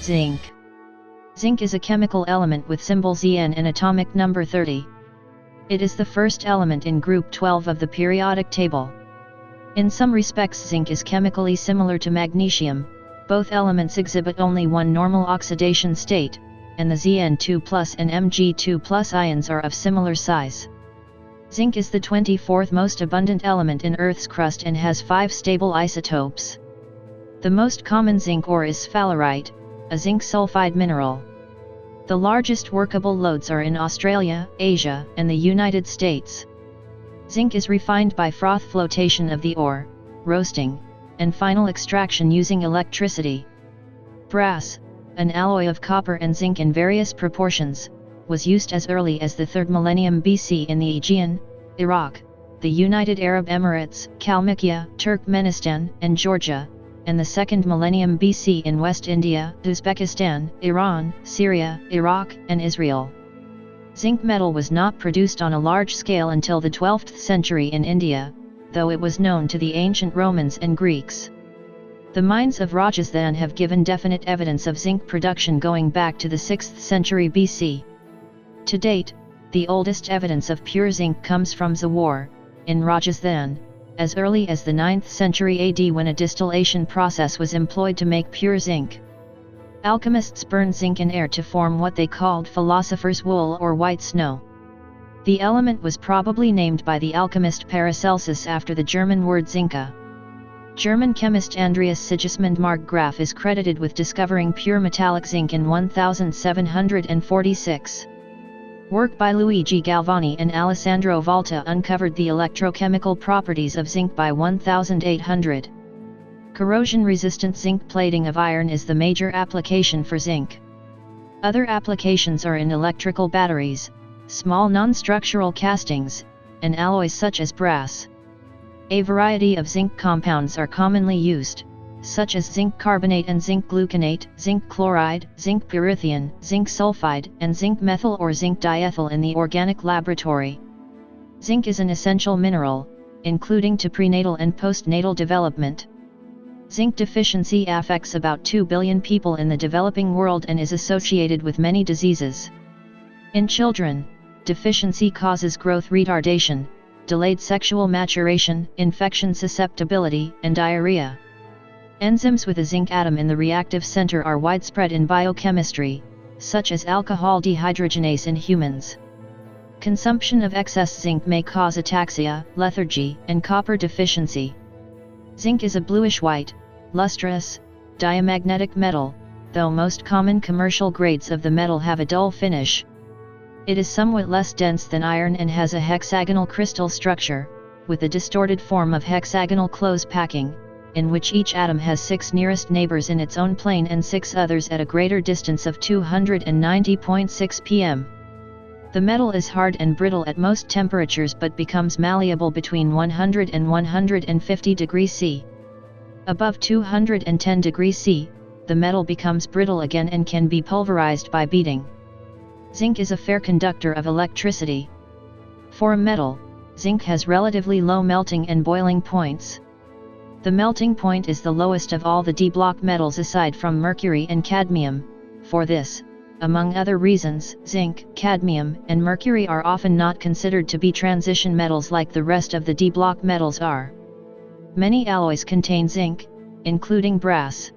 Zinc. Zinc is a chemical element with symbol Zn and atomic number 30. It is the first element in group 12 of the periodic table. In some respects zinc is chemically similar to magnesium. Both elements exhibit only one normal oxidation state, and the Zn2 and Mg2 ions are of similar size. Zinc is the 24th most abundant element in Earth's crust and has 5 stable isotopes. The most common zinc ore is sphalerite, a zinc sulfide mineral. The largest workable lodes are in Australia, Asia, and the United States. Zinc is refined by froth flotation of the ore, roasting, and final extraction using electricity. Brass, an alloy of copper and zinc in various proportions, was used as early as the 3rd millennium BC in the Aegean, Iraq, the United Arab Emirates, Kalmykia, Turkmenistan, and Georgia, and the 2nd millennium BC in West India, Uzbekistan, Iran, Syria, Iraq, and Israel. Zinc metal was not produced on a large scale until the 12th century in India, though it was known to the ancient Romans and Greeks. The mines of Rajasthan have given definite evidence of zinc production going back to the 6th century BC. To date, the oldest evidence of pure zinc comes from Zawar, in Rajasthan, as early as the 9th century AD when a distillation process was employed to make pure zinc. Alchemists burned zinc in air to form what they called philosopher's wool or white snow. The element was probably named by the alchemist Paracelsus after the German word zinca. German chemist Andreas Sigismund Markgraf is credited with discovering pure metallic zinc in 1746. Work by Luigi Galvani and Alessandro Volta uncovered the electrochemical properties of zinc by 1800. Corrosion-resistant zinc plating of iron is the major application for zinc. Other applications are in electrical batteries, small non-structural castings, and alloys such as brass. A variety of zinc compounds are commonly used, such as zinc carbonate and zinc gluconate, zinc chloride, zinc pyrithion, zinc sulfide, and zinc methyl or zinc diethyl in the organic laboratory. Zinc is an essential mineral, including to prenatal and postnatal development. Zinc deficiency affects about 2 billion people in the developing world and is associated with many diseases. In children, deficiency causes growth retardation, delayed sexual maturation, infection susceptibility, and diarrhea. Enzymes with a zinc atom in the reactive center are widespread in biochemistry, such as alcohol dehydrogenase in humans. Consumption of excess zinc may cause ataxia, lethargy, and copper deficiency. Zinc is a bluish-white, lustrous, diamagnetic metal, though most common commercial grades of the metal have a dull finish. It is somewhat less dense than iron and has a hexagonal crystal structure, with a distorted form of hexagonal close packing, in which each atom has 6 nearest neighbors in its own plane and 6 others at a greater distance of 290.6 pm. The metal is hard and brittle at most temperatures but becomes malleable between 100 and 150 degrees C. Above 210 degrees C, the metal becomes brittle again and can be pulverized by beating. Zinc is a fair conductor of electricity. For a metal, zinc has relatively low melting and boiling points. The melting point is the lowest of all the D-block metals aside from mercury and cadmium. For this, among other reasons, zinc, cadmium, and mercury are often not considered to be transition metals like the rest of the D-block metals are. Many alloys contain zinc, including brass.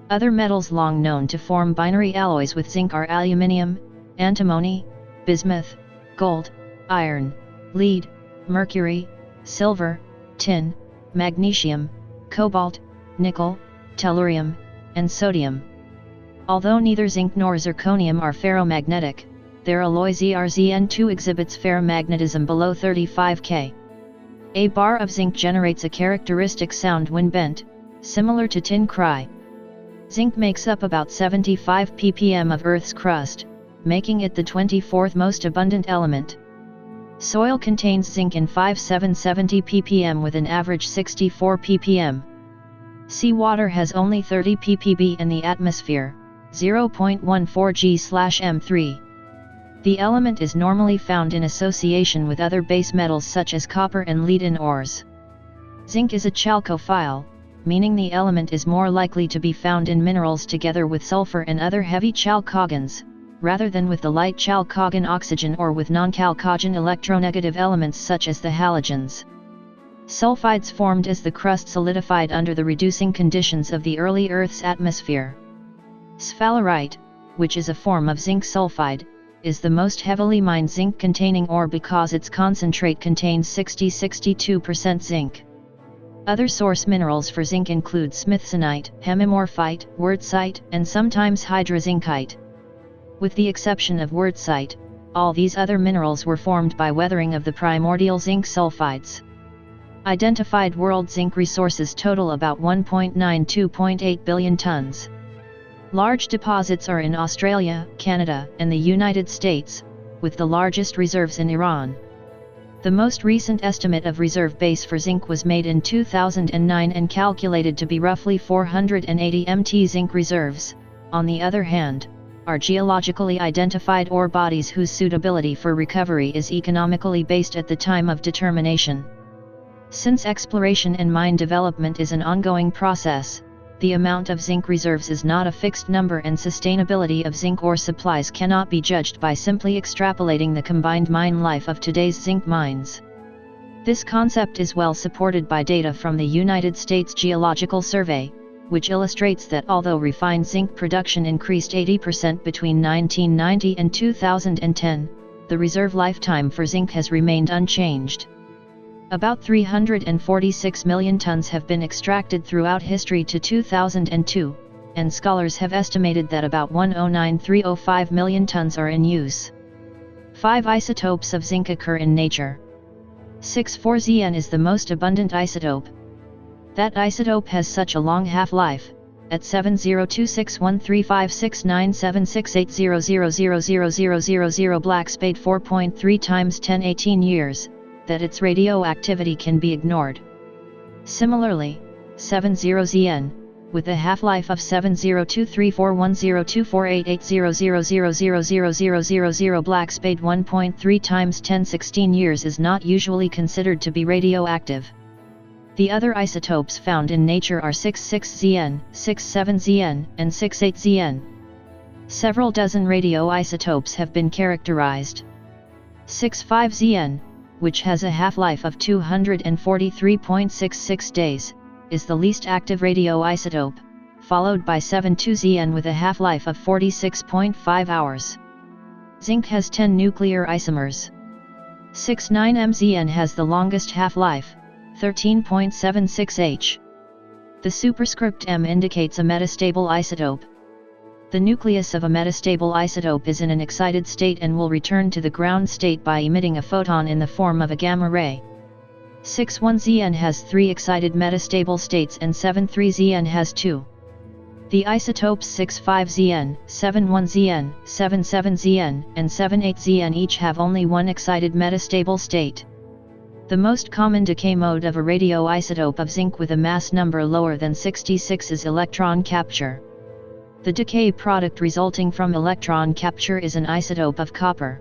Other metals long known to form binary alloys with zinc are aluminium, antimony, bismuth, gold, iron, lead, mercury, silver, tin, magnesium, cobalt, nickel, tellurium, and sodium. Although neither zinc nor zirconium are ferromagnetic, their alloy Zn2 exhibits ferromagnetism below 35 K. A bar of zinc generates a characteristic sound when bent, similar to tin cry. Zinc makes up about 75 ppm of Earth's crust, making it the 24th most abundant element. Soil contains zinc in 5770 ppm with an average 64 ppm. Seawater has only 30 ppb in the atmosphere, 0.14 g/m3. The element is normally found in association with other base metals such as copper and lead in ores. Zinc is a chalcophile, meaning the element is more likely to be found in minerals together with sulfur and other heavy chalcogons, rather than with the light chalcogen oxygen or with non-chalcogen electronegative elements such as the halogens. Sulfides formed as the crust solidified under the reducing conditions of the early Earth's atmosphere. Sphalerite, which is a form of zinc sulfide, is the most heavily mined zinc-containing ore because its concentrate contains 60–62% zinc. Other source minerals for zinc include smithsonite, hemimorphite, wurtzite, and sometimes hydrazincite. With the exception of wurtzite, all these other minerals were formed by weathering of the primordial zinc sulfides. Identified world zinc resources total about 1.92.8 billion tons. Large deposits are in Australia, Canada, and the United States, with the largest reserves in Iran. The most recent estimate of reserve base for zinc was made in 2009 and calculated to be roughly 480 mt zinc reserves. On the other hand, are geologically identified ore bodies whose suitability for recovery is economically based at the time of determination. Since exploration and mine development is an ongoing process, the amount of zinc reserves is not a fixed number and sustainability of zinc ore supplies cannot be judged by simply extrapolating the combined mine life of today's zinc mines. This concept is well supported by data from the United States Geological Survey, which illustrates that although refined zinc production increased 80% between 1990 and 2010, the reserve lifetime for zinc has remained unchanged. About 346 million tons have been extracted throughout history to 2002, and scholars have estimated that about 109,305 million tons are in use. 5 isotopes of zinc occur in nature. 6,4-Zn is the most abundant isotope. That isotope has such a long half-life, at 702613569768000000 black spade 4.3 times 1018 years, that its radioactivity can be ignored. Similarly, 70Zn, with a half-life of 702341024880000000 black spade 1.3 times 1016 years is not usually considered to be radioactive. The other isotopes found in nature are 66Zn, 67Zn, and 68Zn. Several dozen radioisotopes have been characterized. 65Zn, which has a half-life of 243.66 days, is the least active radioisotope, followed by 72Zn with a half-life of 46.5 hours. Zinc has 10 nuclear isomers. 6,9-Mgn has the longest half-life, 13.76 H. The superscript M indicates a metastable isotope. The nucleus of a metastable isotope is in an excited state and will return to the ground state by emitting a photon in the form of a gamma ray. 6,1-Zn has 3 excited metastable states and 7,3-Zn has 2. The isotopes 6,5-Zn, 7,1-Zn, 7,7-Zn, and 7,8-Zn each have only one excited metastable state. The most common decay mode of a radioisotope of zinc with a mass number lower than 66 is electron capture. The decay product resulting from electron capture is an isotope of copper.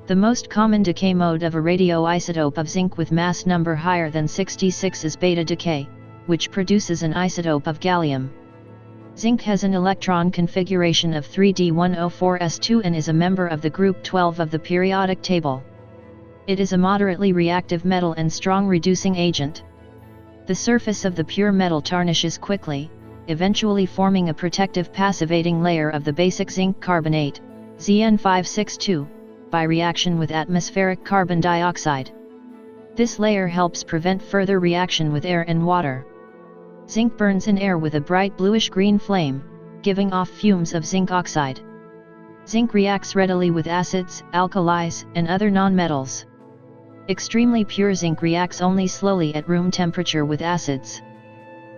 The most common decay mode of a radioisotope of zinc with mass number higher than 66 is beta decay, which produces an isotope of gallium. Zinc has an electron configuration of 3d104s2 and is a member of the group 12 of the periodic table. It is a moderately reactive metal and strong reducing agent. The surface of the pure metal tarnishes quickly, eventually forming a protective passivating layer of the basic zinc carbonate, Zn562, by reaction with atmospheric carbon dioxide. This layer helps prevent further reaction with air and water. Zinc burns in air with a bright bluish-green flame, giving off fumes of zinc oxide. Zinc reacts readily with acids, alkalis, and other nonmetals. Extremely pure zinc reacts only slowly at room temperature with acids.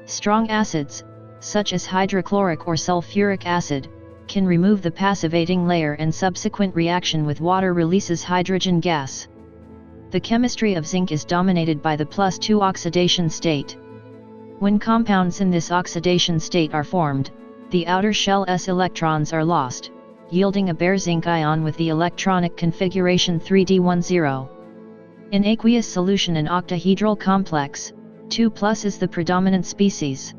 Strong acids, such as hydrochloric or sulfuric acid, can remove the passivating layer and subsequent reaction with water releases hydrogen gas. The chemistry of zinc is dominated by the +2 oxidation state. When compounds in this oxidation state are formed, the outer shell's electrons are lost, yielding a bare zinc ion with the electronic configuration 3d10. In aqueous solution an octahedral complex, 2+ is the predominant species.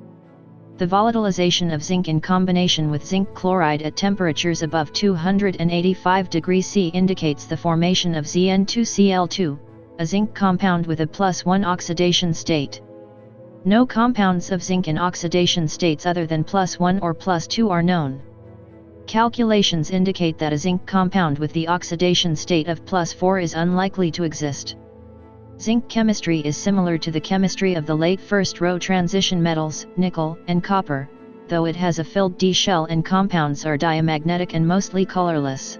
The volatilization of zinc in combination with zinc chloride at temperatures above 285 degrees C indicates the formation of Zn2Cl2, a zinc compound with a +1 oxidation state. No compounds of zinc in oxidation states other than +1 or +2 are known. Calculations indicate that a zinc compound with the oxidation state of +4 is unlikely to exist. Zinc chemistry is similar to the chemistry of the late first-row transition metals, nickel and copper, though it has a filled D shell and compounds are diamagnetic and mostly colorless.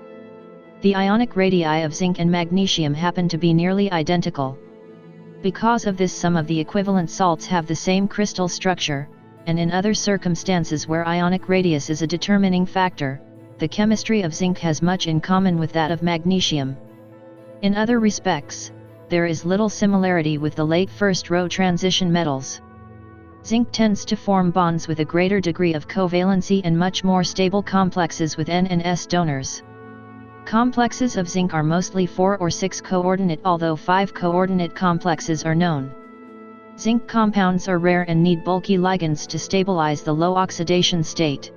The ionic radii of zinc and magnesium happen to be nearly identical. Because of this, some of the equivalent salts have the same crystal structure, and in other circumstances where ionic radius is a determining factor, the chemistry of zinc has much in common with that of magnesium. In other respects, there is little similarity with the late first-row transition metals. Zinc tends to form bonds with a greater degree of covalency and much more stable complexes with N and S donors. Complexes of zinc are mostly 4 or 6 coordinate, although 5 coordinate complexes are known. Zinc compounds are rare and need bulky ligands to stabilize the low oxidation state.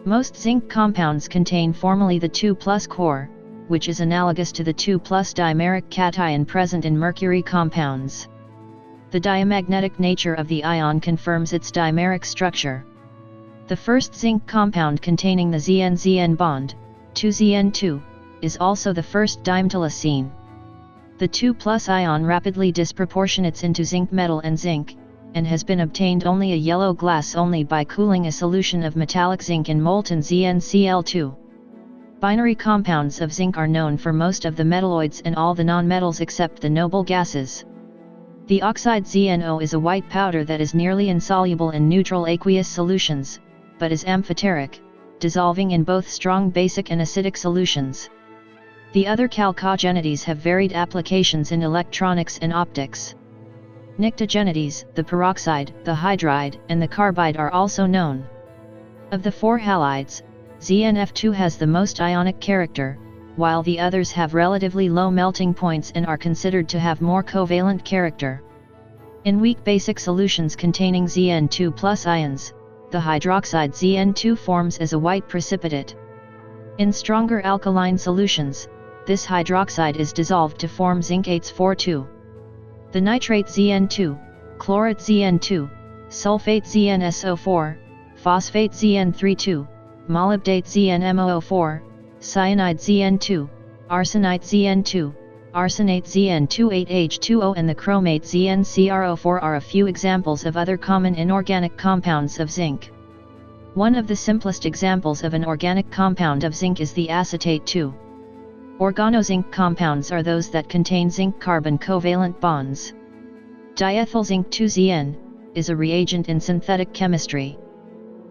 Most zinc compounds contain formally the 2+ core, which is analogous to the 2+ dimeric cation present in mercury compounds. The diamagnetic nature of the ion confirms its dimeric structure. The first zinc compound containing the Zn bond, 2Zn2, is also the first dimetallocene. The 2+ ion rapidly disproportionates into zinc metal and zinc, and has been obtained only a yellow glass only by cooling a solution of metallic zinc in molten ZnCl2. Binary compounds of zinc are known for most of the metalloids and all the nonmetals except the noble gases. The oxide ZnO is a white powder that is nearly insoluble in neutral aqueous solutions, but is amphoteric, dissolving in both strong basic and acidic solutions. The other chalcogenides have varied applications in electronics and optics. Pnictogenides, the peroxide, the hydride, and the carbide are also known. Of the 4 halides, ZnF2 has the most ionic character, while the others have relatively low melting points and are considered to have more covalent character. In weak basic solutions containing Zn2+ ions, the hydroxide Zn2 forms as a white precipitate. In stronger alkaline solutions, this hydroxide is dissolved to form zinc 8s4-2. The nitrate Zn2, chlorate Zn2, sulfate ZnSO4, phosphate Zn3-2, molybdate ZnMO4, cyanide Zn2, arsenite Zn2, arsenate Zn28H2O and the chromate ZnCrO4 are a few examples of other common inorganic compounds of zinc. One of the simplest examples of an organic compound of zinc is the acetate 2. Organozinc compounds are those that contain zinc-carbon covalent bonds. Diethyl zinc 2Zn is a reagent in synthetic chemistry.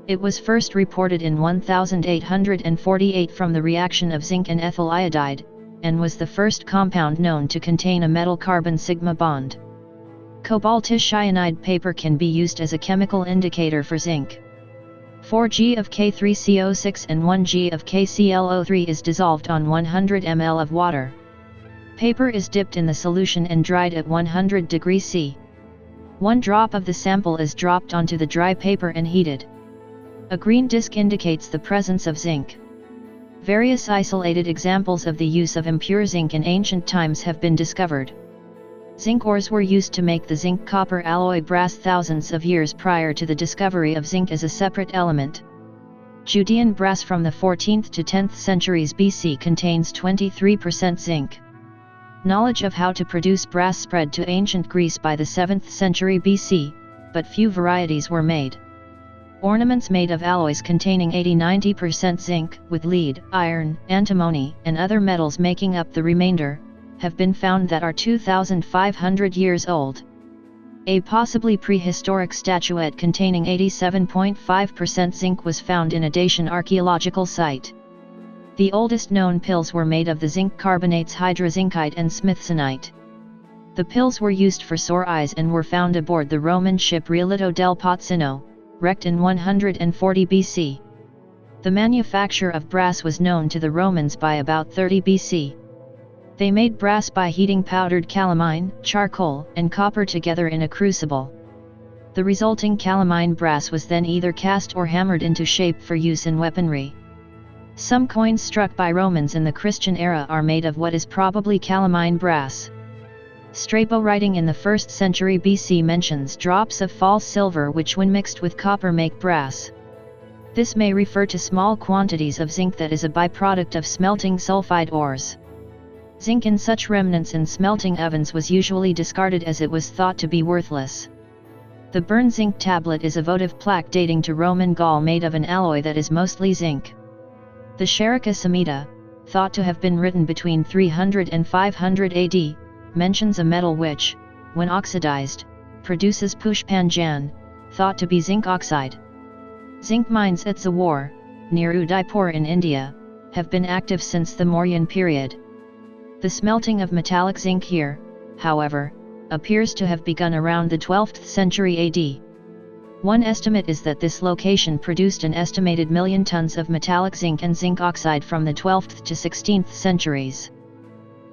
It was first reported in 1848 from the reaction of zinc and ethyl iodide, and was the first compound known to contain a metal-carbon sigma bond. Cobaltish cyanide paper can be used as a chemical indicator for zinc. 4G of K3CO6 and 1G of KClO3 is dissolved on 100 ml of water. Paper is dipped in the solution and dried at 100 degrees C. 1 drop of the sample is dropped onto the dry paper and heated. A green disc indicates the presence of zinc. Various isolated examples of the use of impure zinc in ancient times have been discovered. Zinc ores were used to make the zinc-copper alloy brass thousands of years prior to the discovery of zinc as a separate element. Judean brass from the 14th to 10th centuries BC contains 23% zinc. Knowledge of how to produce brass spread to ancient Greece by the 7th century BC, but few varieties were made. Ornaments made of alloys containing 80–90% zinc, with lead, iron, antimony, and other metals making up the remainder, have been found that are 2,500 years old. A possibly prehistoric statuette containing 87.5% zinc was found in a Dacian archaeological site. The oldest known pills were made of the zinc carbonates hydrazincite and smithsonite. The pills were used for sore eyes and were found aboard the Roman ship Rialito del Pozzino, wrecked in 140 BC. The manufacture of brass was known to the Romans by about 30 BC. They made brass by heating powdered calamine, charcoal, and copper together in a crucible. The resulting calamine brass was then either cast or hammered into shape for use in weaponry. Some coins struck by Romans in the Christian era are made of what is probably calamine brass. Strabo writing in the 1st century BC mentions drops of false silver which when mixed with copper make brass. This may refer to small quantities of zinc that is a byproduct of smelting sulfide ores. Zinc in such remnants in smelting ovens was usually discarded as it was thought to be worthless. The burned zinc tablet is a votive plaque dating to Roman Gaul made of an alloy that is mostly zinc. The Sherika Samhita, thought to have been written between 300 and 500 AD, mentions a metal which, when oxidized, produces pushpanjan, thought to be zinc oxide. Zinc mines at Zawar, near Udaipur in India, have been active since the Mauryan period. The smelting of metallic zinc here, however, appears to have begun around the 12th century AD. One estimate is that this location produced an estimated 1 million tons of metallic zinc and zinc oxide from the 12th to 16th centuries.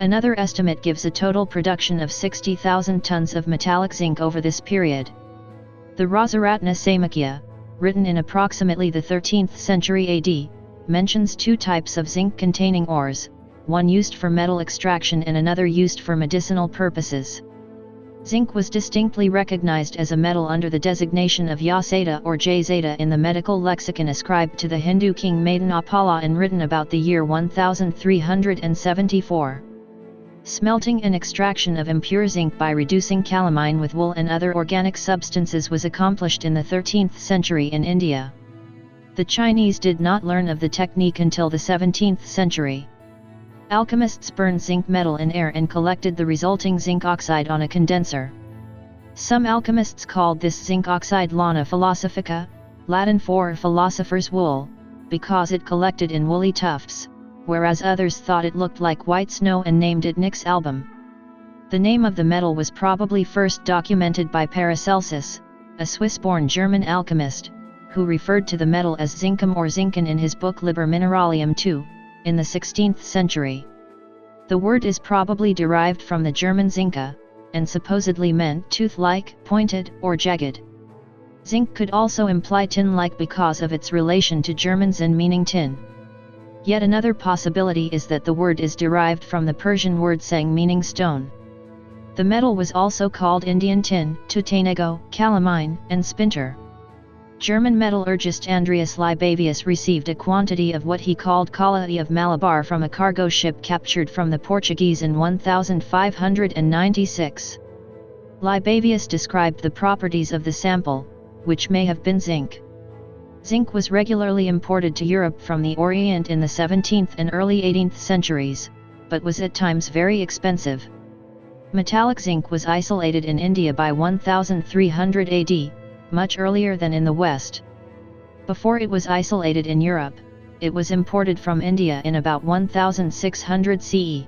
Another estimate gives a total production of 60,000 tons of metallic zinc over this period. The Rasaratna Samakya, written in approximately the 13th century AD, mentions two types of zinc-containing ores, one used for metal extraction and another used for medicinal purposes. Zinc was distinctly recognized as a metal under the designation of Ya-zeta or J-zeta in the medical lexicon ascribed to the Hindu king Madanapala and written about the year 1374. Smelting and extraction of impure zinc by reducing calamine with wool and other organic substances was accomplished in the 13th century in India. The Chinese did not learn of the technique until the 17th century. Alchemists burned zinc metal in air and collected the resulting zinc oxide on a condenser. Some alchemists called this zinc oxide lana philosophica, Latin for philosopher's wool, because it collected in woolly tufts, whereas others thought it looked like white snow and named it nix album. The name of the metal was probably first documented by Paracelsus, a Swiss-born German alchemist, who referred to the metal as zincum or zinken in his book Liber Mineralium II, in the 16th century. The word is probably derived from the German zinca, and supposedly meant tooth-like, pointed, or jagged. Zinc could also imply tin-like because of its relation to German zin meaning tin. Yet another possibility is that the word is derived from the Persian word sang meaning stone. The metal was also called Indian tin, tutanego, calamine, and spinter. German metallurgist Andreas Libavius received a quantity of what he called Kalai of Malabar from a cargo ship captured from the Portuguese in 1596. Libavius described the properties of the sample, which may have been zinc. Zinc was regularly imported to Europe from the Orient in the 17th and early 18th centuries, but was at times very expensive. Metallic zinc was isolated in India by 1300 AD, much earlier than in the West. Before it was isolated in Europe, it was imported from India in about 1600 CE.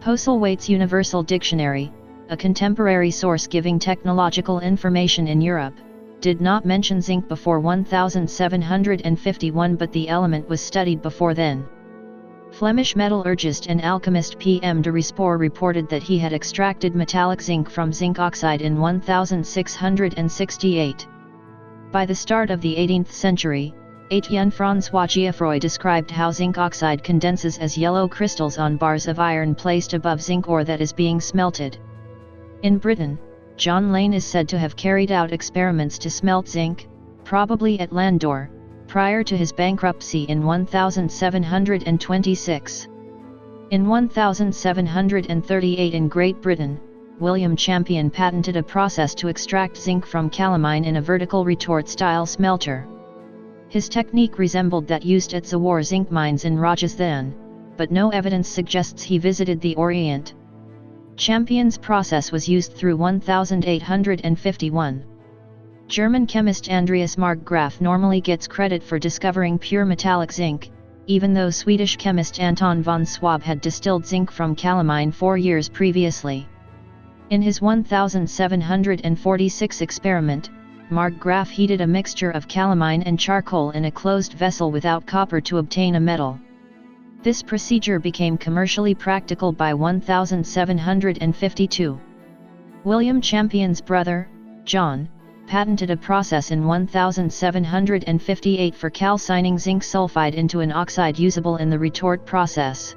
Postlethwaite's Universal Dictionary, a contemporary source giving technological information in Europe, did not mention zinc before 1751, but the element was studied before then. Flemish metallurgist and alchemist P.M. de Rispor reported that he had extracted metallic zinc from zinc oxide in 1668. By the start of the 18th century, Etienne-François Gieffroy described how zinc oxide condenses as yellow crystals on bars of iron placed above zinc ore that is being smelted. In Britain, John Lane is said to have carried out experiments to smelt zinc, probably at Landor, prior to his bankruptcy in 1726. In 1738 in Great Britain, William Champion patented a process to extract zinc from calamine in a vertical retort-style smelter. His technique resembled that used at Zawar zinc mines in Rajasthan, but no evidence suggests he visited the Orient. Champion's process was used through 1851. German chemist Andreas Markgraf normally gets credit for discovering pure metallic zinc, even though Swedish chemist Anton von Swab had distilled zinc from calamine 4 years previously. In his 1746 experiment, Markgraf heated a mixture of calamine and charcoal in a closed vessel without copper to obtain a metal. This procedure became commercially practical by 1752. William Champion's brother, John, patented a process in 1758 for calcining zinc sulfide into an oxide usable in the retort process.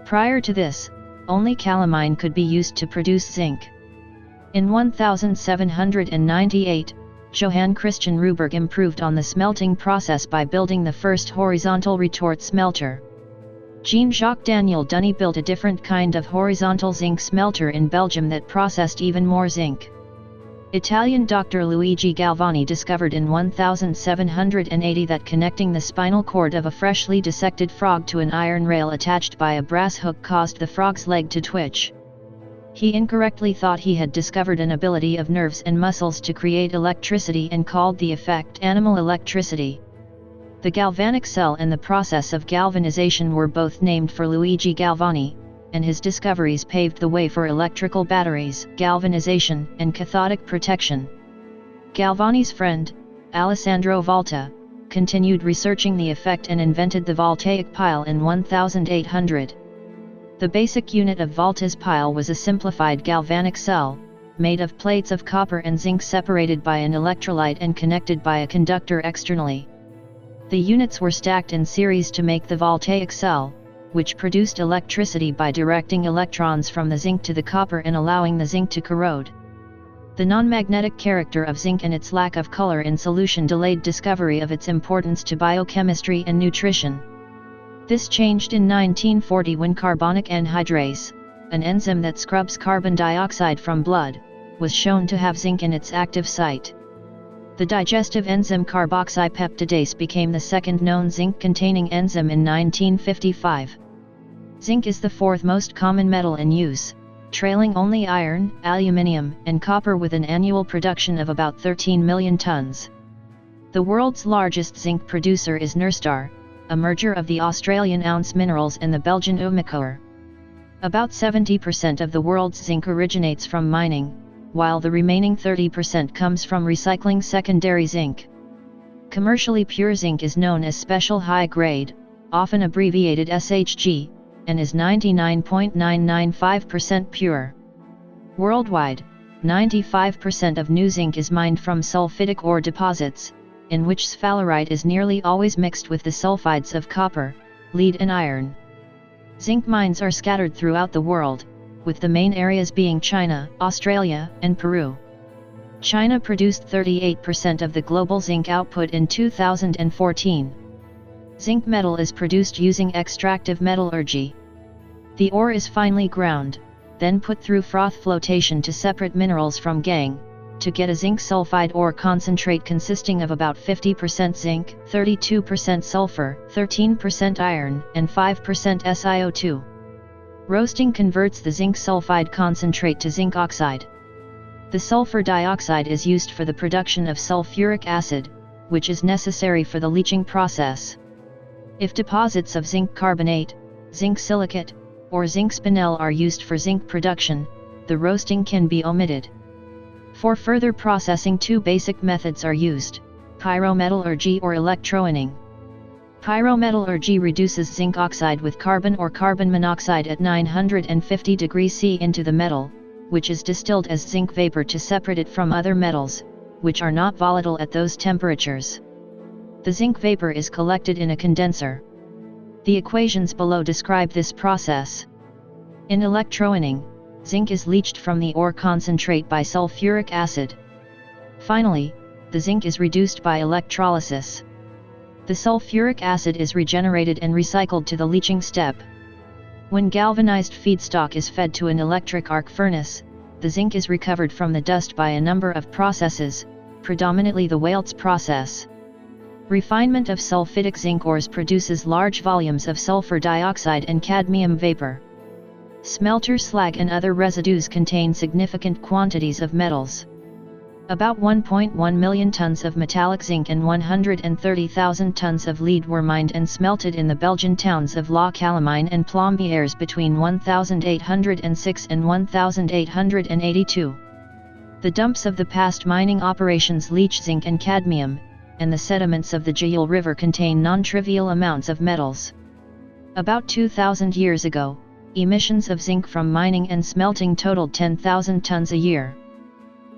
Prior to this, only calamine could be used to produce zinc. In 1798, Johann Christian Ruberg improved on the smelting process by building the first horizontal retort smelter. Jean-Jacques Daniel Dunny built a different kind of horizontal zinc smelter in Belgium that processed even more zinc. Italian Dr. Luigi Galvani discovered in 1780 that connecting the spinal cord of a freshly dissected frog to an iron rail attached by a brass hook caused the frog's leg to twitch. He incorrectly thought he had discovered an ability of nerves and muscles to create electricity and called the effect animal electricity. The galvanic cell and the process of galvanization were both named for Luigi Galvani, and his discoveries paved the way for electrical batteries, galvanization, and cathodic protection. Galvani's friend, Alessandro Volta, continued researching the effect and invented the voltaic pile in 1800. The basic unit of Volta's pile was a simplified galvanic cell, made of plates of copper and zinc separated by an electrolyte and connected by a conductor externally. The units were stacked in series to make the voltaic cell, which produced electricity by directing electrons from the zinc to the copper and allowing the zinc to corrode. The non-magnetic character of zinc and its lack of color in solution delayed discovery of its importance to biochemistry and nutrition. This changed in 1940 when carbonic anhydrase, an enzyme that scrubs carbon dioxide from blood, was shown to have zinc in its active site. The digestive enzyme carboxypeptidase became the second known zinc-containing enzyme in 1955. Zinc is the fourth most common metal in use, trailing only iron, aluminium, and copper with an annual production of about 13 million tons. The world's largest zinc producer is Nurstar, a merger of the Australian Ounce Minerals and the Belgian Umicore. About 70% of the world's zinc originates from mining, while the remaining 30% comes from recycling secondary zinc. Commercially pure zinc is known as special high grade, often abbreviated SHG, and is 99.995% pure. Worldwide, 95% of new zinc is mined from sulfidic ore deposits, in which sphalerite is nearly always mixed with the sulfides of copper, lead and iron. Zinc mines are scattered throughout the world, with the main areas being China, Australia, and Peru. China produced 38% of the global zinc output in 2014. Zinc metal is produced using extractive metallurgy. The ore is finely ground, then put through froth flotation to separate minerals from gangue, to get a zinc sulfide ore concentrate consisting of about 50% zinc, 32% sulfur, 13% iron, and 5% SiO2. Roasting converts the zinc sulfide concentrate to zinc oxide. The sulfur dioxide is used for the production of sulfuric acid, which is necessary for the leaching process. If deposits of zinc carbonate, zinc silicate, or zinc spinel are used for zinc production, the roasting can be omitted. For further processing, two basic methods are used: pyrometallurgy or electrowinning. Pyrometallurgy reduces zinc oxide with carbon or carbon monoxide at 950 degrees C into the metal, which is distilled as zinc vapor to separate it from other metals, which are not volatile at those temperatures. The zinc vapor is collected in a condenser. The equations below describe this process. In electrowinning, zinc is leached from the ore concentrate by sulfuric acid. Finally, the zinc is reduced by electrolysis. The sulfuric acid is regenerated and recycled to the leaching step. When galvanized feedstock is fed to an electric arc furnace, the zinc is recovered from the dust by a number of processes, predominantly the Waelz process. Refinement of sulfidic zinc ores produces large volumes of sulfur dioxide and cadmium vapor. Smelter slag and other residues contain significant quantities of metals. About 1.1 million tons of metallic zinc and 130,000 tons of lead were mined and smelted in the Belgian towns of La Calamine and Plombières between 1806 and 1882. The dumps of the past mining operations leach zinc and cadmium, and the sediments of the Gilles River contain non-trivial amounts of metals. About 2,000 years ago, emissions of zinc from mining and smelting totaled 10,000 tons a year.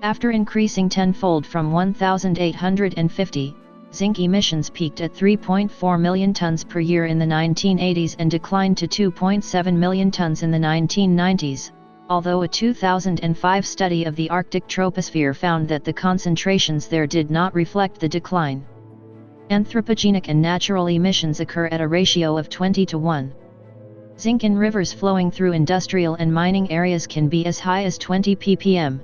After increasing tenfold from 1,850, zinc emissions peaked at 3.4 million tons per year in the 1980s and declined to 2.7 million tons in the 1990s, although a 2005 study of the Arctic troposphere found that the concentrations there did not reflect the decline. Anthropogenic and natural emissions occur at a ratio of 20:1. Zinc in rivers flowing through industrial and mining areas can be as high as 20 ppm.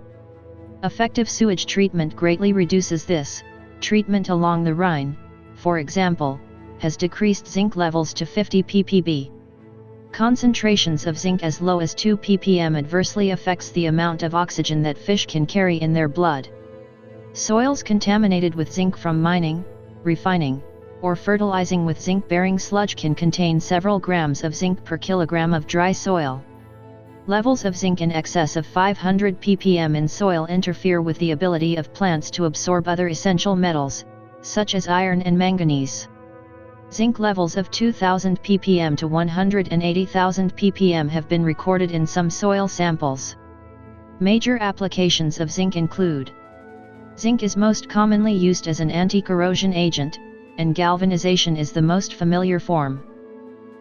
Effective sewage treatment greatly reduces this. Treatment along the Rhine, for example, has decreased zinc levels to 50 ppb. Concentrations of zinc as low as 2 ppm adversely affects the amount of oxygen that fish can carry in their blood. Soils contaminated with zinc from mining, refining, or fertilizing with zinc-bearing sludge can contain several grams of zinc per kilogram of dry soil. Levels of zinc in excess of 500 ppm in soil interfere with the ability of plants to absorb other essential metals, such as iron and manganese. Zinc levels of 2000 ppm to 180,000 ppm have been recorded in some soil samples. Major applications of zinc include: zinc is most commonly used as an anti-corrosion agent, and galvanization is the most familiar form.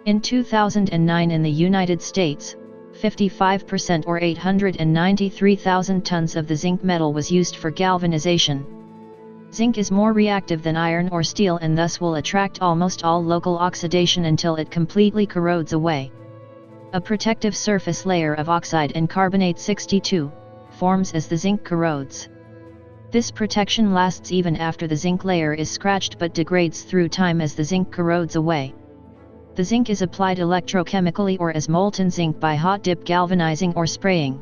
In 2009 in the United States, 55% or 893,000 tons of the zinc metal was used for galvanization. Zinc is more reactive than iron or steel and thus will attract almost all local oxidation until it completely corrodes away. A protective surface layer of oxide and carbonate 62 forms as the zinc corrodes. This protection lasts even after the zinc layer is scratched but degrades through time as the zinc corrodes away. The zinc is applied electrochemically or as molten zinc by hot dip galvanizing or spraying.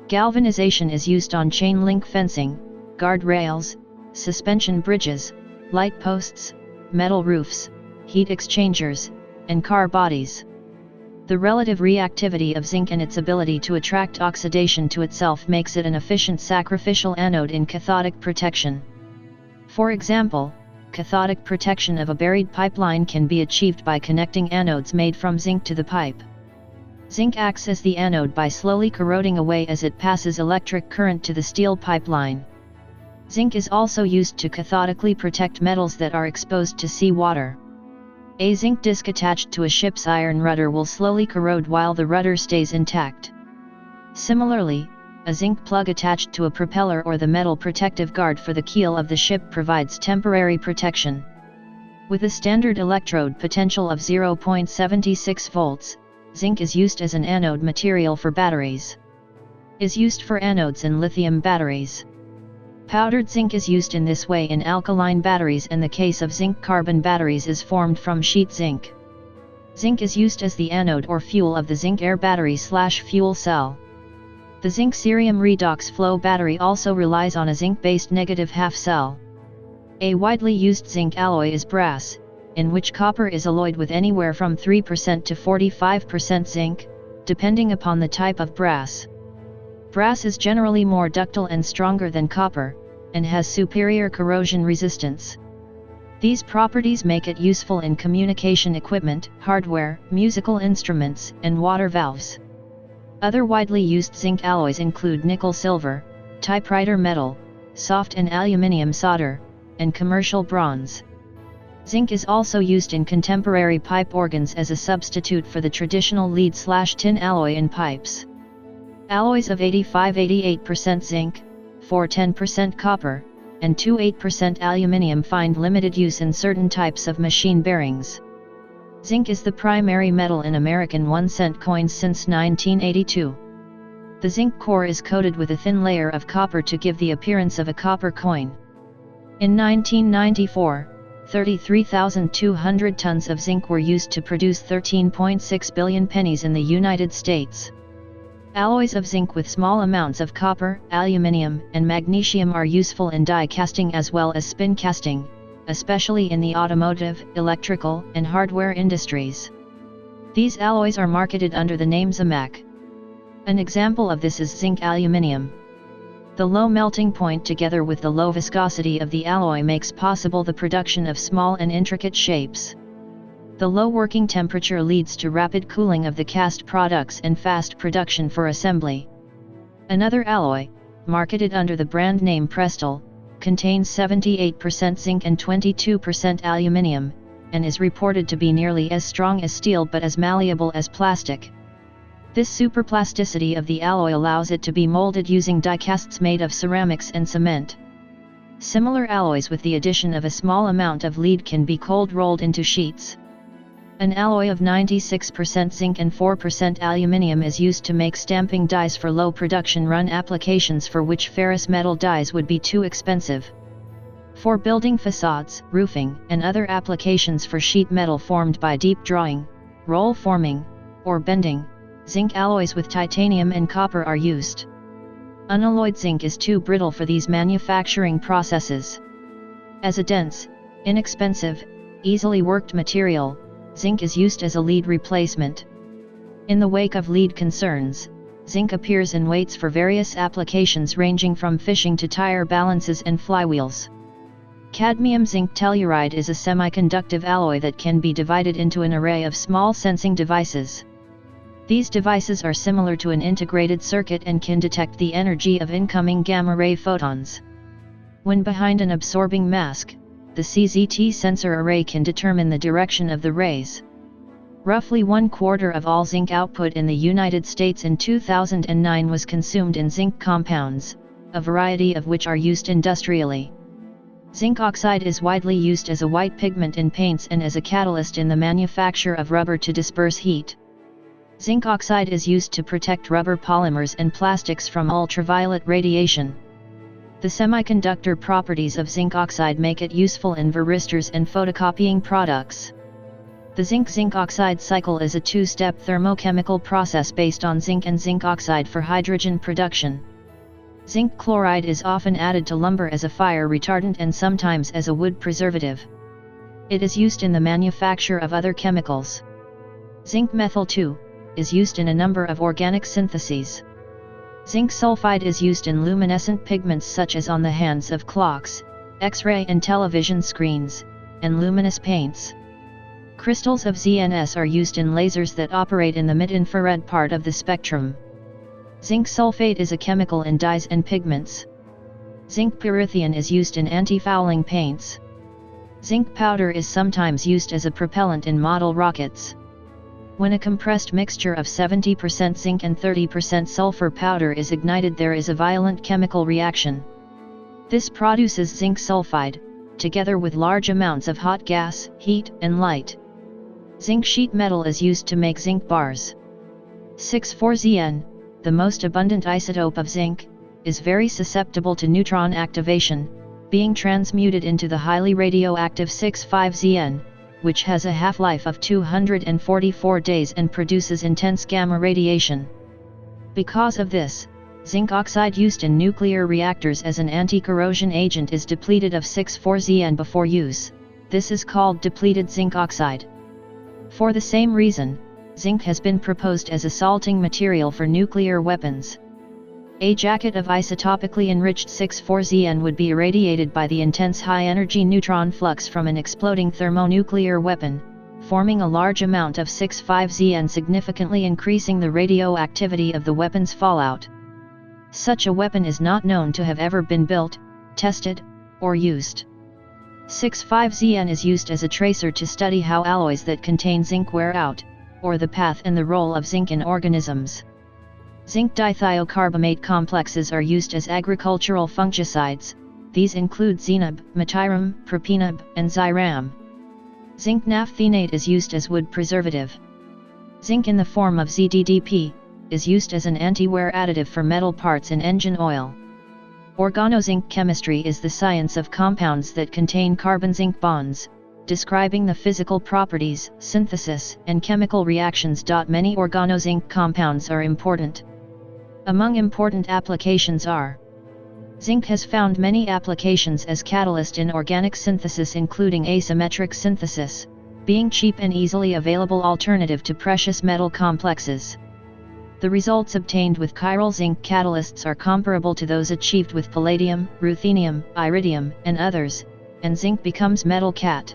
Galvanization is used on chain link fencing, guard rails, suspension bridges, light posts, metal roofs, heat exchangers, and car bodies. The relative reactivity of zinc and its ability to attract oxidation to itself makes it an efficient sacrificial anode in cathodic protection. For example, cathodic protection of a buried pipeline can be achieved by connecting anodes made from zinc to the pipe. Zinc acts as the anode by slowly corroding away as it passes electric current to the steel pipeline. Zinc is also used to cathodically protect metals that are exposed to seawater. A zinc disc attached to a ship's iron rudder will slowly corrode while the rudder stays intact. Similarly, a zinc plug attached to a propeller or the metal protective guard for the keel of the ship provides temporary protection. With a standard electrode potential of 0.76 volts, zinc is used as an anode material for batteries. Is used for anodes in lithium batteries. Powdered zinc is used in this way in alkaline batteries, and the case of zinc-carbon batteries is formed from sheet zinc. Zinc is used as the anode or fuel of the zinc-air battery/fuel cell. The zinc-cerium redox flow battery also relies on a zinc-based negative half cell. A widely used zinc alloy is brass, in which copper is alloyed with anywhere from 3% to 45% zinc, depending upon the type of brass. Brass is generally more ductile and stronger than copper, and has superior corrosion resistance. These properties make it useful in communication equipment, hardware, musical instruments, and water valves. Other widely used zinc alloys include nickel-silver, typewriter metal, soft and aluminium solder, and commercial bronze. Zinc is also used in contemporary pipe organs as a substitute for the traditional lead/tin alloy in pipes. Alloys of 85–88% zinc, 4–10% copper, and 2–8% aluminium find limited use in certain types of machine bearings. Zinc is the primary metal in American 1-cent coins since 1982. The zinc core is coated with a thin layer of copper to give the appearance of a copper coin. In 1994, 33,200 tons of zinc were used to produce 13.6 billion pennies in the United States. Alloys of zinc with small amounts of copper, aluminium, and magnesium are useful in die casting as well as spin casting, especially in the automotive, electrical, and hardware industries. These alloys are marketed under the name ZAMAC. An example of this is zinc aluminium. The low melting point together with the low viscosity of the alloy makes possible the production of small and intricate shapes. The low working temperature leads to rapid cooling of the cast products and fast production for assembly. Another alloy, marketed under the brand name Brittle, contains 78% zinc and 22% aluminium, and is reported to be nearly as strong as steel but as malleable as plastic. This superplasticity of the alloy allows it to be molded using die-casts made of ceramics and cement. Similar alloys with the addition of a small amount of lead can be cold rolled into sheets. An alloy of 96% zinc and 4% aluminium is used to make stamping dies for low production run applications for which ferrous metal dies would be too expensive. For building facades, roofing, and other applications for sheet metal formed by deep drawing, roll forming, or bending, zinc alloys with titanium and copper are used. Unalloyed zinc is too brittle for these manufacturing processes. As a dense, inexpensive, easily worked material, zinc is used as a lead replacement. In the wake of lead concerns, zinc appears in weights for various applications ranging from fishing to tire balances and flywheels. Cadmium zinc telluride is a semiconductive alloy that can be divided into an array of small sensing devices. These devices are similar to an integrated circuit and can detect the energy of incoming gamma-ray photons. When behind an absorbing mask, the CZT sensor array can determine the direction of the rays. Roughly 1/4 of all zinc output in the United States in 2009 was consumed in zinc compounds, a variety of which are used industrially. Zinc oxide is widely used as a white pigment in paints and as a catalyst in the manufacture of rubber to disperse heat. Zinc oxide is used to protect rubber polymers and plastics from ultraviolet radiation. The semiconductor properties of zinc oxide make it useful in varistors and photocopying products. The zinc-zinc oxide cycle is a two-step thermochemical process based on zinc and zinc oxide for hydrogen production. Zinc chloride is often added to lumber as a fire retardant and sometimes as a wood preservative. It is used in the manufacture of other chemicals. Zinc methyl 2 is used in a number of organic syntheses. Zinc sulfide is used in luminescent pigments such as on the hands of clocks, X-ray and television screens, and luminous paints. Crystals of ZNS are used in lasers that operate in the mid-infrared part of the spectrum. Zinc sulfate is a chemical in dyes and pigments. Zinc pyrithium is used in anti-fouling paints. Zinc powder is sometimes used as a propellant in model rockets. When a compressed mixture of 70% zinc and 30% sulfur powder is ignited, there is a violent chemical reaction. This produces zinc sulfide, together with large amounts of hot gas, heat, and light. Zinc sheet metal is used to make zinc bars. 6,4-Zn, the most abundant isotope of zinc, is very susceptible to neutron activation, being transmuted into the highly radioactive 6,5-Zn, which has a half-life of 244 days and produces intense gamma radiation. Because of this, zinc oxide used in nuclear reactors as an anti-corrosion agent is depleted of 6,4-Zn before use. This is called depleted zinc oxide. For the same reason, zinc has been proposed as a salting material for nuclear weapons. A jacket of isotopically enriched 6,4-Zn would be irradiated by the intense high-energy neutron flux from an exploding thermonuclear weapon, forming a large amount of 6,5-Zn, significantly increasing the radioactivity of the weapon's fallout. Such a weapon is not known to have ever been built, tested, or used. 6,5-Zn is used as a tracer to study how alloys that contain zinc wear out, or the path and the role of zinc in organisms. Zinc dithiocarbamate complexes are used as agricultural fungicides. These include zinab, metyram, propinab, and zyram. Zinc naphthenate is used as wood preservative. Zinc in the form of ZDDP is used as an anti-wear additive for metal parts in engine oil. Organozinc chemistry is the science of compounds that contain carbon-zinc bonds, describing the physical properties, synthesis, and chemical reactions. Many organozinc compounds are important. Among important applications are: zinc has found many applications as catalyst in organic synthesis, including asymmetric synthesis, being cheap and easily available alternative to precious metal complexes. The results obtained with chiral zinc catalysts are comparable to those achieved with palladium, ruthenium, iridium, and others, and zinc becomes metal cat.